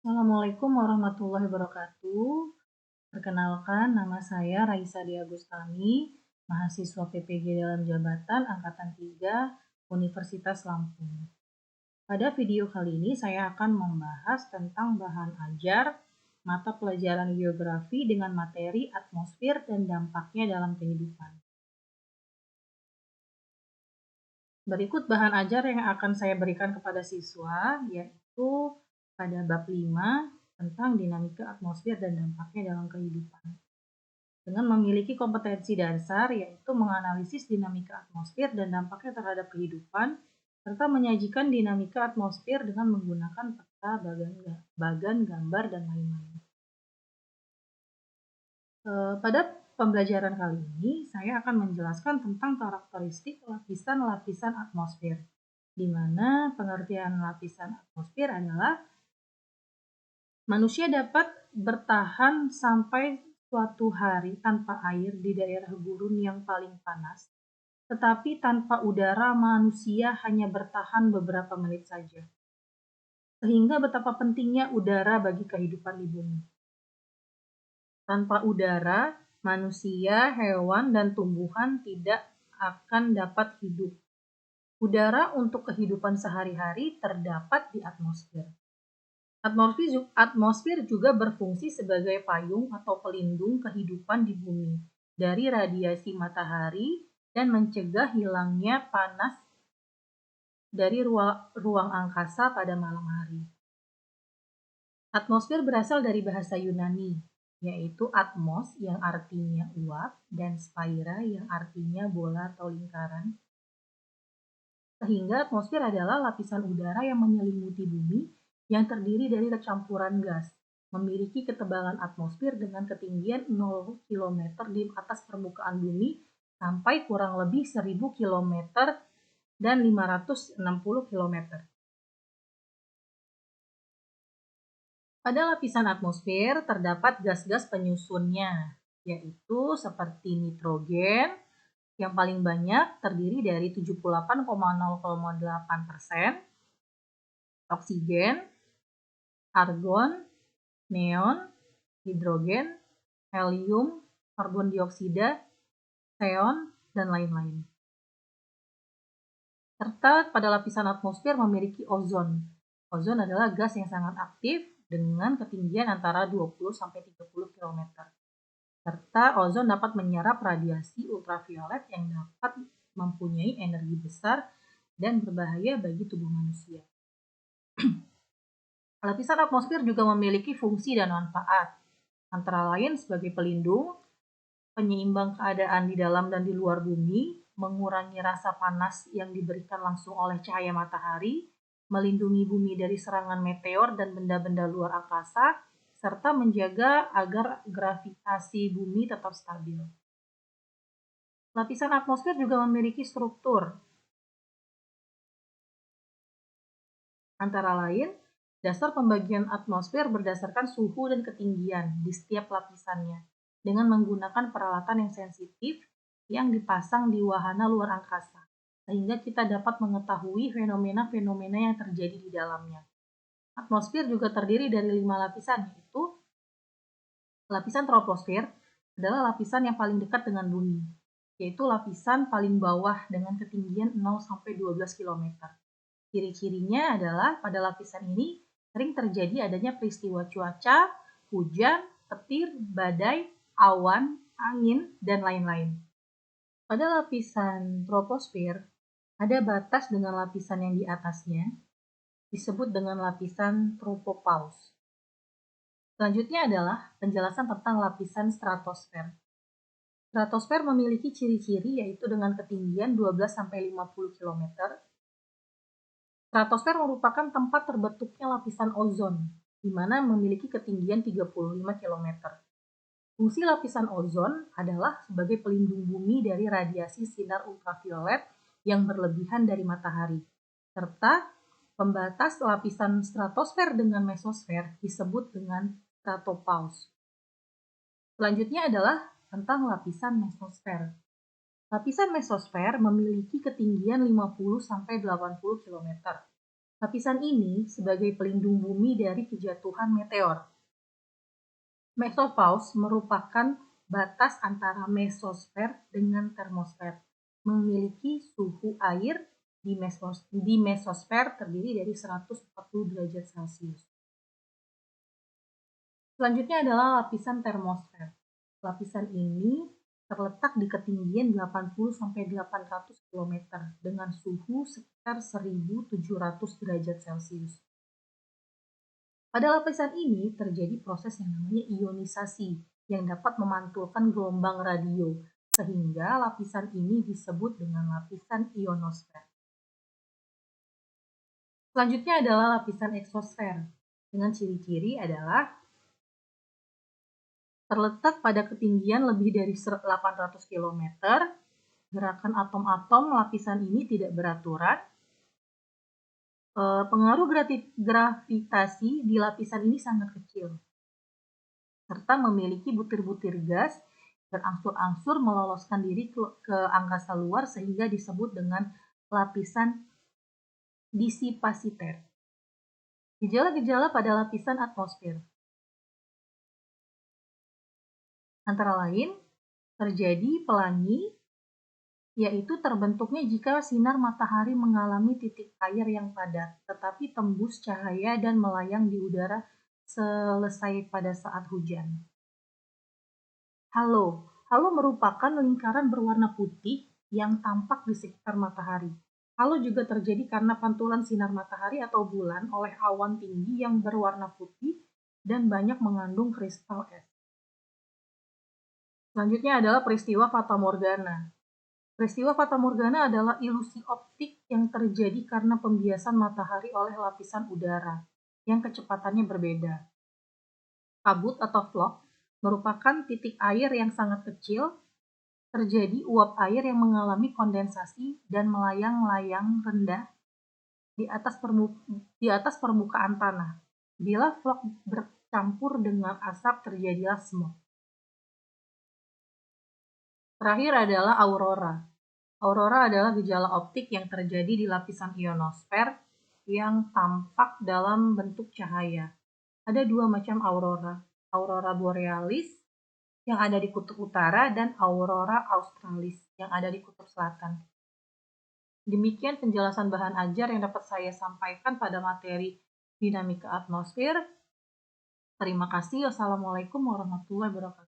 Assalamualaikum warahmatullahi wabarakatuh. Perkenalkan, nama saya Raisa Diagustami, mahasiswa PPG dalam Jabatan Angkatan 3 Universitas Lampung. Pada video kali ini saya akan membahas tentang bahan ajar mata pelajaran geografi dengan materi atmosfer dan dampaknya dalam kehidupan. Berikut bahan ajar yang akan saya berikan kepada siswa, yaitu pada bab 5 tentang dinamika atmosfer dan dampaknya dalam kehidupan. Dengan memiliki kompetensi dasar, yaitu menganalisis dinamika atmosfer dan dampaknya terhadap kehidupan, serta menyajikan dinamika atmosfer dengan menggunakan peta, bagan, gambar, dan lain-lain. Pada pembelajaran kali ini, saya akan menjelaskan tentang karakteristik lapisan-lapisan atmosfer, di mana pengertian lapisan atmosfer adalah manusia dapat bertahan sampai suatu hari tanpa air di daerah gurun yang paling panas, tetapi tanpa udara manusia hanya bertahan beberapa menit saja. Sehingga betapa pentingnya udara bagi kehidupan di bumi. Tanpa udara, manusia, hewan, dan tumbuhan tidak akan dapat hidup. Udara untuk kehidupan sehari-hari terdapat di atmosfer. Atmosfer juga berfungsi sebagai payung atau pelindung kehidupan di bumi dari radiasi matahari dan mencegah hilangnya panas dari ruang angkasa pada malam hari. Atmosfer berasal dari bahasa Yunani, yaitu atmos yang artinya uap dan spaira yang artinya bola atau lingkaran. Sehingga atmosfer adalah lapisan udara yang menyelimuti bumi yang terdiri dari campuran gas, memiliki ketebalan atmosfer dengan ketinggian 0 km di atas permukaan bumi sampai kurang lebih 1000 km dan 560 km. Pada lapisan atmosfer terdapat gas-gas penyusunnya, yaitu seperti nitrogen, yang paling banyak terdiri dari 78,08%, oksigen, argon, neon, hidrogen, helium, karbon dioksida, xenon, dan lain-lain. Serta pada lapisan atmosfer memiliki ozon. Ozon adalah gas yang sangat aktif dengan ketinggian antara 20-30 km. Serta ozon dapat menyerap radiasi ultraviolet yang dapat mempunyai energi besar dan berbahaya bagi tubuh manusia. Lapisan atmosfer juga memiliki fungsi dan manfaat, antara lain sebagai pelindung, penyeimbang keadaan di dalam dan di luar bumi, mengurangi rasa panas yang diberikan langsung oleh cahaya matahari, melindungi bumi dari serangan meteor dan benda-benda luar angkasa, serta menjaga agar gravitasi bumi tetap stabil. Lapisan atmosfer juga memiliki struktur, antara lain dasar pembagian atmosfer berdasarkan suhu dan ketinggian di setiap lapisannya dengan menggunakan peralatan yang sensitif yang dipasang di wahana luar angkasa, sehingga kita dapat mengetahui fenomena-fenomena yang terjadi di dalamnya. Atmosfer juga terdiri dari 5 lapisan, yaitu lapisan troposfer adalah lapisan yang paling dekat dengan bumi, yaitu lapisan paling bawah dengan ketinggian 0-12 km. Ciri-cirinya adalah pada lapisan ini sering terjadi adanya peristiwa cuaca, hujan, petir, badai, awan, angin, dan lain-lain. Pada lapisan troposfer, ada batas dengan lapisan yang di atasnya, disebut dengan lapisan tropopause. Selanjutnya adalah penjelasan tentang lapisan stratosfer. Stratosfer memiliki ciri-ciri yaitu dengan ketinggian 12-50 km. Stratosfer merupakan tempat terbentuknya lapisan ozon, di mana memiliki ketinggian 35 km. Fungsi lapisan ozon adalah sebagai pelindung bumi dari radiasi sinar ultraviolet yang berlebihan dari matahari, serta pembatas lapisan stratosfer dengan mesosfer disebut dengan stratopause. Selanjutnya adalah tentang lapisan mesosfer. Lapisan mesosfer memiliki ketinggian 50-80 km. Lapisan ini sebagai pelindung bumi dari kejatuhan meteor. Mesopause merupakan batas antara mesosfer dengan termosfer. Memiliki suhu air di mesosfer terdiri dari 140 derajat Celcius. Selanjutnya adalah lapisan termosfer. Lapisan ini terletak di ketinggian 80-800 km dengan suhu sekitar 1700 derajat Celcius. Pada lapisan ini terjadi proses yang namanya ionisasi yang dapat memantulkan gelombang radio, sehingga lapisan ini disebut dengan lapisan ionosfer. Selanjutnya adalah lapisan eksosfer. Dengan ciri-ciri adalah terletak pada ketinggian lebih dari 800 km, gerakan atom-atom lapisan ini tidak beraturan, pengaruh gravitasi di lapisan ini sangat kecil, serta memiliki butir-butir gas berangsur-angsur meloloskan diri ke angkasa luar sehingga disebut dengan lapisan disipasiter. Gejala-gejala pada lapisan atmosfer antara lain terjadi pelangi, yaitu terbentuknya jika sinar matahari mengalami titik air yang padat, tetapi tembus cahaya dan melayang di udara selesai pada saat hujan. Halo. Halo merupakan lingkaran berwarna putih yang tampak di sekitar matahari. Halo juga terjadi karena pantulan sinar matahari atau bulan oleh awan tinggi yang berwarna putih dan banyak mengandung kristal es. Selanjutnya adalah peristiwa fatamorgana. Peristiwa fatamorgana adalah ilusi optik yang terjadi karena pembiasan matahari oleh lapisan udara yang kecepatannya berbeda. Kabut atau fog merupakan titik air yang sangat kecil, terjadi uap air yang mengalami kondensasi dan melayang-layang rendah di atas permukaan tanah. Bila fog bercampur dengan asap terjadilah smog. Terakhir adalah aurora. Aurora adalah gejala optik yang terjadi di lapisan ionosfer yang tampak dalam bentuk cahaya. Ada dua macam aurora, aurora borealis yang ada di kutub utara dan aurora australis yang ada di kutub selatan. Demikian penjelasan bahan ajar yang dapat saya sampaikan pada materi dinamika atmosfer. Terima kasih. Wassalamualaikum warahmatullahi wabarakatuh.